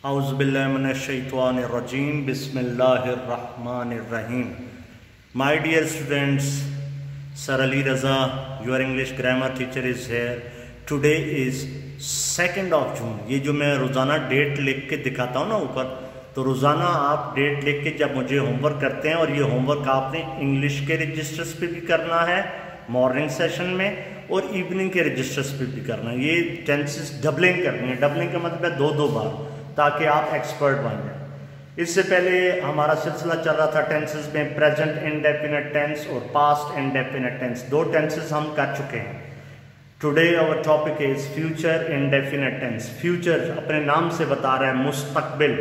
Auzubillahiminash-shaytanir-rajim. Bismillahir-rahmanir-rahim. My dear students, Sir Ali Raza, your English grammar teacher is here. Today is 2nd of June. ये जो मैं रोज़ाना date लिख के दिखाता हूँ ना ऊपर, तो रोज़ाना आप डेट लिख के जब मुझे होमवर्क करते हैं, और ये होमवर्क आपने इंग्लिश के रजिस्टर्स पे भी करना है मॉर्निंग सेशन में, और इवनिंग के रजिस्टर्स पे भी करना है। ये टेंसेस डबलिंग करनी है। डबलिंग का मतलब है 2-2 बार, ताकि आप एक्सपर्ट बन जाए। इससे पहले हमारा सिलसिला चल रहा था टेंसेस में, प्रेजेंट इंडेफिनिट टेंस और पास्ट इंडेफिनिट टेंस। 2 टेंसेस हम कर चुके हैं। Today our topic is future indefinite tense. Future अपने नाम से बता रहा है मुस्तकबिल।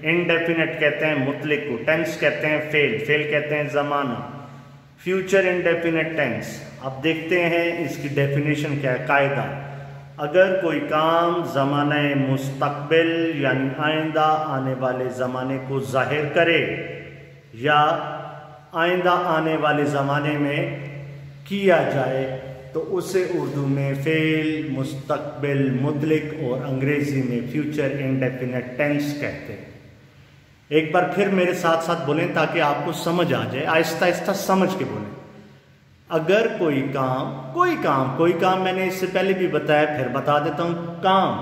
इंडेफिनिट कहते हैं मुतलिक को, टेंस कहते हैं फेल, फेल कहते हैं जमाना। फ्यूचर इंडेफिनिट टेंस, अब देखते हैं इसकी डेफिनेशन क्या है। कायदा, अगर कोई काम ज़माने मुस्तकबिल यानी आइंदा आने वाले ज़माने को ज़ाहिर करे या आइंदा आने वाले ज़माने में किया जाए तो उसे उर्दू में फेल, मुस्तकबिल, मुतलिक और अंग्रेज़ी में फ्यूचर इंडेफिनिट टेंस कहते हैं। एक बार फिर मेरे साथ साथ बोलें ताकि आपको समझ आ जाए, आहिस्ता आहिस्ता समझ के बोलें। अगर कोई काम मैंने इससे पहले भी बताया, फिर बता देता हूं। काम,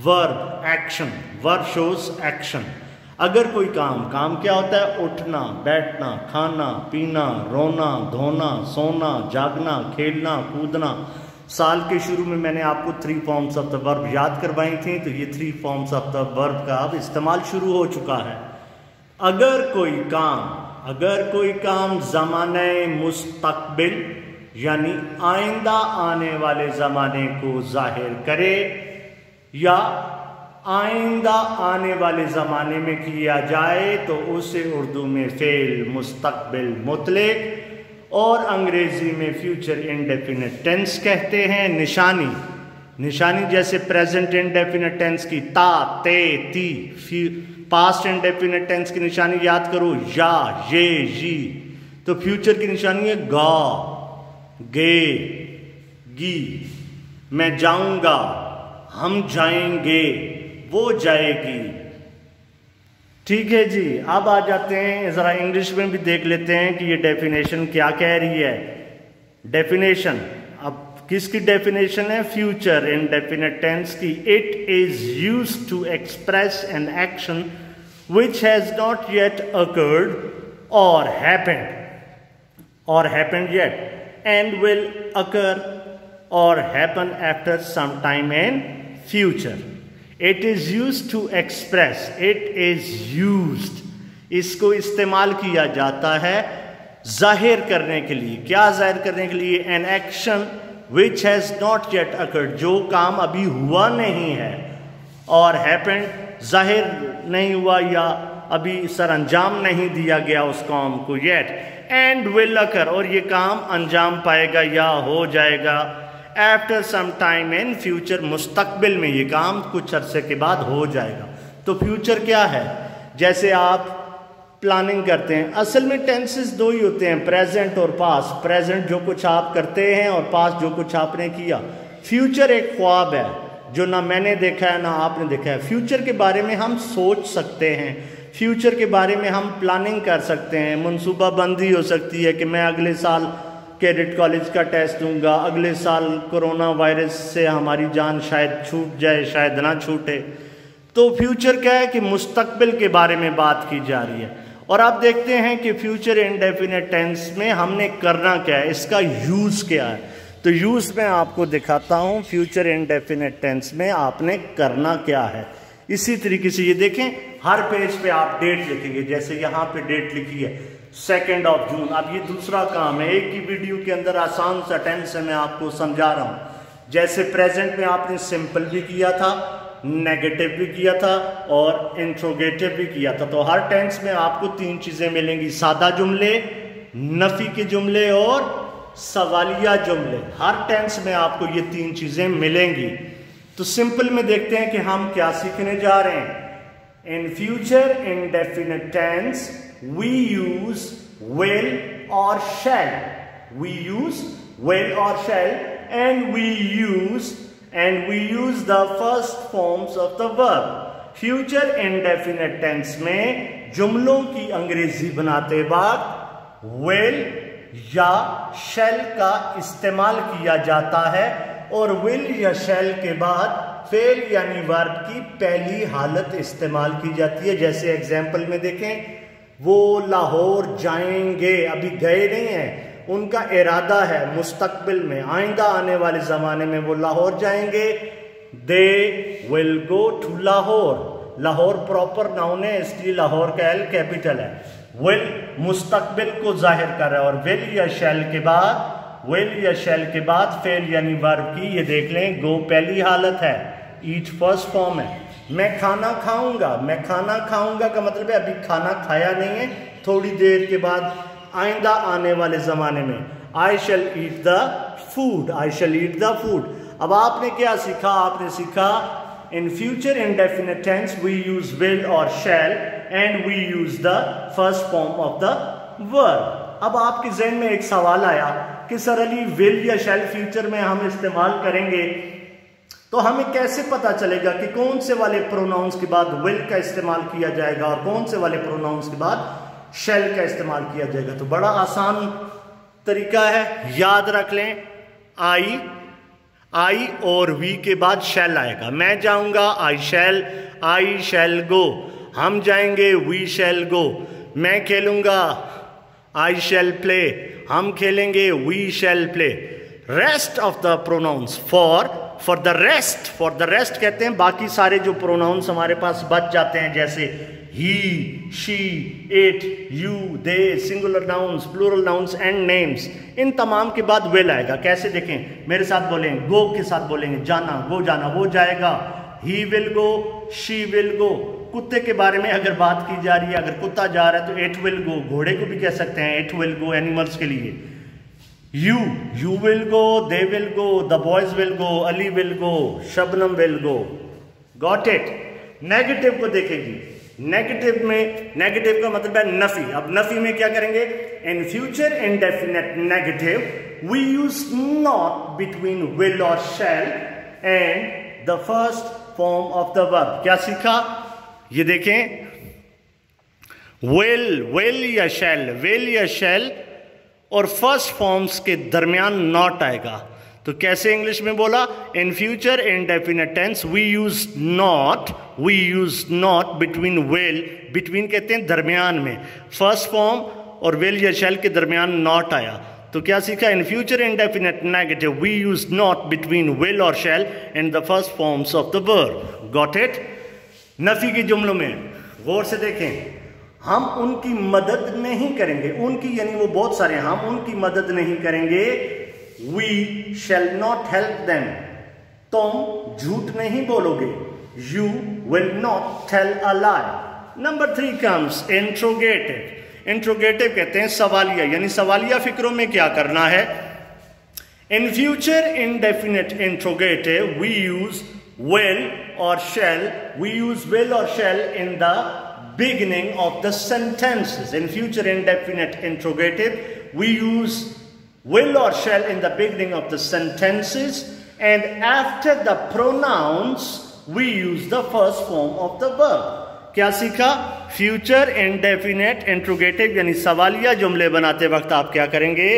verb, action, verb shows action. अगर कोई काम क्या होता है? उठना, बैठना, खाना, पीना, रोना, धोना, सोना, जागना, खेलना, कूदना। साल के शुरू में मैंने आपको 3 फॉर्म्स ऑफ द वर्ब याद करवाई थी, तो ये 3 फॉर्म्स ऑफ द वर्ब का अब इस्तेमाल शुरू हो चुका है। अगर कोई काम ज़माने मुस्तकबिल यानी आइंदा आने वाले ज़माने को जाहिर करे या आइंदा आने वाले ज़माने में किया जाए तो उसे उर्दू में फेल, मुस्तकबिल, मुतलिक और अंग्रेज़ी में फ्यूचर इंडेफिनिट टेंस कहते हैं। निशानी जैसे प्रेजेंट इंडेफिनिट टेंस की ता, ते, ती। पास्ट इंडेफिनिट टेंस की निशानी याद करो, या, ये, जी। तो फ्यूचर की निशानी है गा, गे, गी। मैं जाऊंगा, हम जाएंगे, वो जाएगी। ठीक है जी। अब आ जाते हैं, जरा इंग्लिश में भी देख लेते हैं कि ये डेफिनेशन क्या कह रही है। डेफिनेशन, अब किसकी डेफिनेशन है? फ्यूचर इंडेफिनिट टेंस की। It is used to express an action which has not yet occurred or happened yet and will occur or happen after some time in future. It is used to express, it is used, इसको इस्तेमाल किया जाता है जाहिर करने के लिए। क्या जाहिर करने के लिए? an action which has not yet occurred, जो काम अभी हुआ नहीं है, और happened, जाहिर नहीं हुआ या अभी सर अंजाम नहीं दिया गया उस काम को, yet, and will occur, और ये काम अंजाम पाएगा या हो जाएगा after some time in future, मुस्तकबिल में ये काम कुछ अरसे के बाद हो जाएगा। तो फ्यूचर क्या है? जैसे आप प्लानिंग करते हैं, असल में टेंसेस 2 ही होते हैं, प्रेजेंट और पास्ट। प्रेजेंट जो कुछ आप करते हैं और पास्ट जो कुछ आपने किया। फ्यूचर एक ख्वाब है जो ना मैंने देखा है ना आपने देखा है। फ्यूचर के बारे में हम सोच सकते हैं, फ्यूचर के बारे में हम प्लानिंग कर सकते हैं। मनसूबाबंदी हो सकती है कि मैं अगले साल कैडेट कॉलेज का टेस्ट दूंगा, अगले साल कोरोना वायरस से हमारी जान शायद छूट जाए, शायद ना छूटे। तो फ्यूचर क्या है कि मुस्तकबिल के बारे में बात की जा रही है। और आप देखते हैं कि फ्यूचर इंडेफिनिट टेंस में हमने करना क्या है, इसका यूज़ क्या है। तो यूज़ में आपको दिखाता हूँ, फ्यूचर इंडेफिनिट टेंस में आपने करना क्या है। इसी तरीके से ये देखें, हर पेज पे आप डेट लिखेंगे। जैसे यहाँ पे डेट लिखी है 2nd ऑफ जून। अब ये दूसरा काम है, एक ही वीडियो के अंदर आसान सा टेंस है, मैं आपको समझा रहा हूँ। जैसे प्रेजेंट में आपने सिंपल भी किया था, नेगेटिव भी किया था और इंट्रोगेटिव भी किया था। तो हर टेंस में आपको 3 चीज़ें मिलेंगी, सादा जुमले, नफ़ी के जुमले और सवालिया जुमले। हर टेंस में आपको ये 3 चीजें मिलेंगी। तो सिंपल में देखते हैं कि हम क्या सीखने जा रहे हैं। In future indefinite tense we use will और शैल। वी यूज विल और shall and we use the first forms of the verb future indefinite tense में जुमलों की अंग्रेजी बनाते वक्त विल या शैल का इस्तेमाल किया जाता है और विल या शैल के बाद फेल यानी वर्ब की पहली हालत इस्तेमाल की जाती है। जैसे एग्जाम्पल में देखें, वो लाहौर जाएंगे, अभी गए नहीं हैं, उनका इरादा है मुस्तकबिल में, आइंदा आने वाले जमाने में वो लाहौर जाएंगे। They will go to Lahore. Lahore proper noun है, इसलिए लाहौर का एल कैपिटल है। विल मुस्तकबिल को जाहिर कर रहा है और विल या शैल के बाद, विल या शैल के बाद फेल यानी वर्ब की, ये देख लें, गो पहली हालत है, ईट फर्स्ट फॉर्म है। मैं खाना खाऊंगा, मैं खाना खाऊंगा का मतलब है अभी खाना खाया नहीं है, थोड़ी देर के बाद आइंदा आने वाले जमाने में। I shall eat the food, I shall eat the food. अब आपने क्या सीखा? आपने सीखा in future indefinite tense we use will और shall and we use the first form of the verb. अब आपके जहन में एक सवाल आया कि सर अली विल या शैल फ्यूचर में हम इस्तेमाल करेंगे तो हमें कैसे पता चलेगा कि कौन से वाले प्रोनाउंस के बाद विल का इस्तेमाल किया जाएगा और कौन से वाले प्रोनाउंस के बाद शैल का इस्तेमाल किया जाएगा? तो बड़ा आसान तरीका है, याद रख लें, आई और वी के बाद शैल आएगा। मैं जाऊंगा, आई शैल गो। हम जाएंगे, वी शैल गो। मैं खेलूंगा, आई शैल प्ले। हम खेलेंगे, we shall play. Rest of the pronouns for the rest कहते हैं बाकी सारे जो प्रोनाउंस हमारे पास बच जाते हैं, जैसे he, she, it, you, they, singular nouns, plural nouns and names, इन तमाम के बाद विल आएगा। कैसे देखें, मेरे साथ बोलेंगे, गो के साथ बोलेंगे, जाना, गो जाना, वो जाएगा। He will go, she will go. कुत्ते के बारे में अगर बात की जा रही है, अगर कुत्ता जा रहा है तो इट विल गो। घोड़े को भी कह सकते हैं इट विल गो एनिमल्स के लिए। You will go, they will go, the boys will go, Ali will go, Shabnam will go. Got it? Negative को देखेंगे। नेगेटिव का मतलब है नफी। अब नफी में क्या करेंगे? In future indefinite negative we use not between will और shall and the first form of the verb. क्या सीखा? ये देखें, विल या शैल और फर्स्ट फॉर्म्स के दरमियान नॉट आएगा। तो कैसे इंग्लिश में बोला? In future indefinite tense we use not between will, between कहते हैं दरमियान में, फर्स्ट फॉर्म और विल या शैल के दरमियान नॉट आया। तो क्या सीखा? In future indefinite negative we use not between will और shall in the first forms of the verb. Got it? नफी के जुमलों में गौर से देखें, हम उनकी मदद नहीं करेंगे, उनकी यानी वो बहुत सारे, हम उनकी मदद नहीं करेंगे। We shall not help them, तुम झूठ नहीं बोलोगे। You will not tell a lie. Number 3 comes interrogative. Interrogative कहते हैं सवालिया, यानी सवालिया फिक्रों में क्या करना है। In future indefinite interrogative we use will or shall, we use will or shall in the beginning of the sentences. In future indefinite interrogative, we use will or shall in the beginning of the sentences, and after the pronouns, we use the first form of the verb. क्या सीखा? Future indefinite interrogative यानी सवालिया जुमले बनाते वक्त आप क्या करेंगे?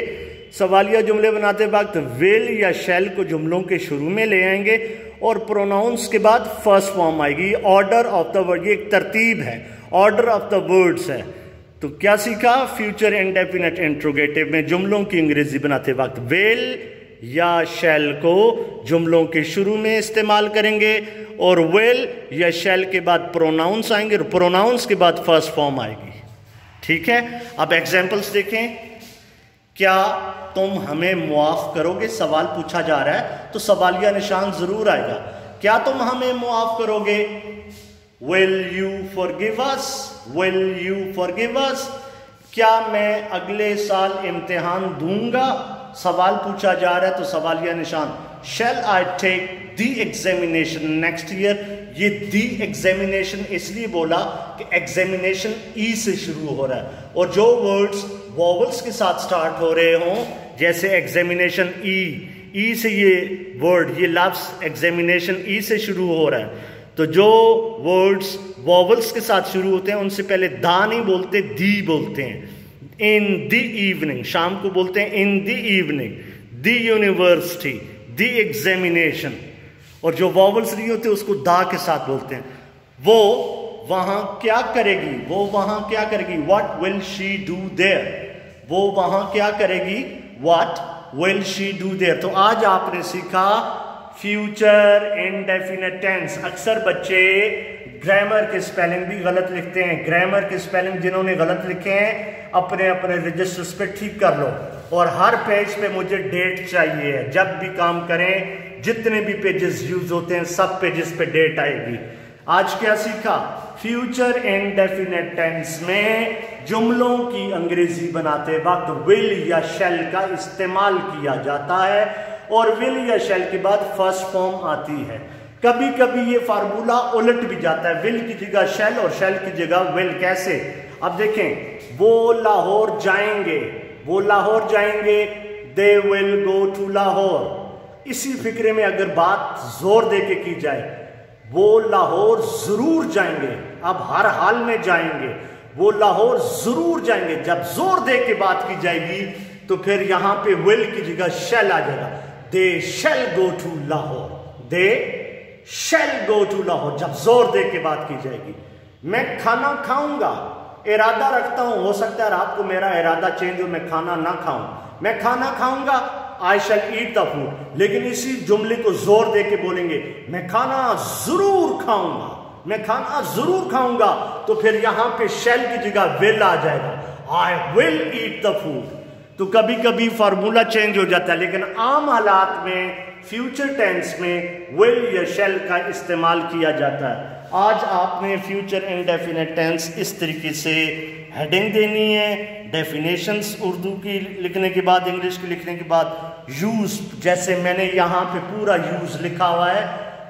सवालिया जुमले बनाते वक्त विल या शैल को जुमलों के शुरू में ले आएंगे और प्रोनाउंस के बाद फर्स्ट फॉर्म आएगी। ऑर्डर ऑफ द वर्ड, ये एक तरतीब है, ऑर्डर ऑफ द वर्ड्स है। तो क्या सीखा? फ्यूचर इंडेफिनिट इंट्रोगेटिव में जुमलों की अंग्रेजी बनाते वक्त विल या शैल को जुमलों के शुरू में इस्तेमाल करेंगे और विल या शैल के बाद प्रोनाउंस आएंगे और प्रोनाउंस के बाद फर्स्ट फॉर्म आएगी। ठीक है, अब एग्जाम्पल्स देखें। क्या तुम हमें मुआफ करोगे? सवाल पूछा जा रहा है तो सवालिया निशान जरूर आएगा। क्या तुम हमें मुआफ करोगे? Will you forgive us? Will you forgive अस? क्या मैं अगले साल इम्तिहान दूंगा? सवाल पूछा जा रहा है तो सवालिया निशान। Shall I take the examination next year? ये दी एग्जामिनेशन इसलिए बोला कि एग्जामिनेशन ई से शुरू हो रहा है और जो वर्ड्स वॉवल्स के साथ स्टार्ट हो रहे हों, जैसे एग्जामिनेशन ई से ये वर्ड, ये लफ्ज एग्जामिनेशन ई से शुरू हो रहा है, तो जो वर्ड्स वॉवल्स के साथ शुरू होते हैं उनसे पहले दा नहीं बोलते, दी बोलते हैं। इन द इवनिंग, शाम को बोलते हैं in the evening, the university, the examination. और जो वॉवल्स नहीं होते उसको दा के साथ बोलते हैं। वो वहां क्या करेगी, वो वहां क्या करेगी, what will she do their, वो वहां क्या करेगी, what will she do their. तो आज आपने सीखा फ्यूचर इंडेफिनिट टेंस। अक्सर बच्चे ग्रामर के स्पेलिंग भी गलत लिखते हैं। ग्रामर के स्पेलिंग जिन्होंने गलत लिखे हैं अपने अपने रजिस्टर्स पे ठीक कर लो। और हर पेज पे मुझे डेट चाहिए। जब भी काम करें, जितने भी पेजेस यूज होते हैं सब पेजेस पे डेट आएगी। आज क्या सीखा, फ्यूचर इंडेफिनिट टेंस में जुमलों की अंग्रेजी बनाते वक्त विल या शैल का इस्तेमाल किया जाता है और विल या शैल के बाद फर्स्ट फॉर्म आती है। कभी कभी ये फार्मूला उलट भी जाता है, विल की जगह शैल और शैल की जगह विल। कैसे, अब देखें, वो लाहौर जाएंगे, वो लाहौर जाएंगे, they will go to Lahore. इसी फिक्रे में अगर बात जोर दे के की जाए, वो लाहौर जरूर जाएंगे, अब हर हाल में जाएंगे, वो लाहौर जरूर जाएंगे। जब जोर दे के बात की जाएगी तो फिर यहां पे विल की जगह शैल आ जाएगा। They shall go to Lahore, they shall go to Lahore, जब जोर दे के बात की जाएगी। मैं खाना खाऊंगा, इरादा रखता हूं, हो सकता है रात को मेरा इरादा चेंज हो, मैं खाना ना खाऊं। मैं खाना खाऊंगा, आई शैल ईट द फूड। लेकिन इसी जुमले को जोर दे के बोलेंगे, मैं खाना जरूर खाऊंगा, मैं खाना जरूर खाऊंगा, तो फिर यहां पे शैल की जगह विल आ जाएगा, I will eat the food. तो कभी कभी फार्मूला चेंज हो जाता है, लेकिन आम हालात में फ्यूचर टेंस में विल या शैल का इस्तेमाल किया जाता है। आज आपने फ्यूचर इंडेफिनिट टेंस इस तरीके से हेडिंग देनी है, डेफिनेशंस उर्दू की लिखने के बाद, इंग्लिश की लिखने के बाद, यूज, जैसे मैंने यहाँ पे पूरा यूज लिखा हुआ है,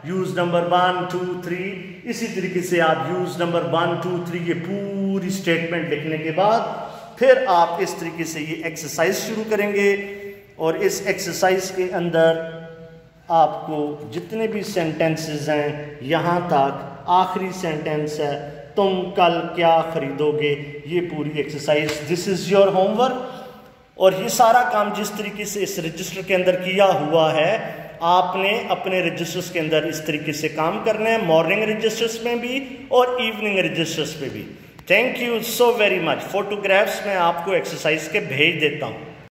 यूज नंबर 1 2 3, इसी तरीके से आप यूज नंबर 1 2 3 ये पूरी स्टेटमेंट लिखने के बाद फिर आप इस तरीके से ये एक्सरसाइज शुरू करेंगे। और इस एक्सरसाइज के अंदर आपको जितने भी सेंटेंसेस हैं, यहाँ तक आखिरी सेंटेंस है, तुम कल क्या खरीदोगे, ये पूरी exercise, this is your homework. और ये सारा काम जिस तरीके से इस रजिस्टर के अंदर किया हुआ है, आपने अपने रजिस्टर्स के अंदर इस तरीके से काम करना है, मॉर्निंग रजिस्टर्स में भी और इवनिंग रजिस्टर्स में भी। Thank you so very much. Photographs मैं आपको एक्सरसाइज के भेज देता हूँ।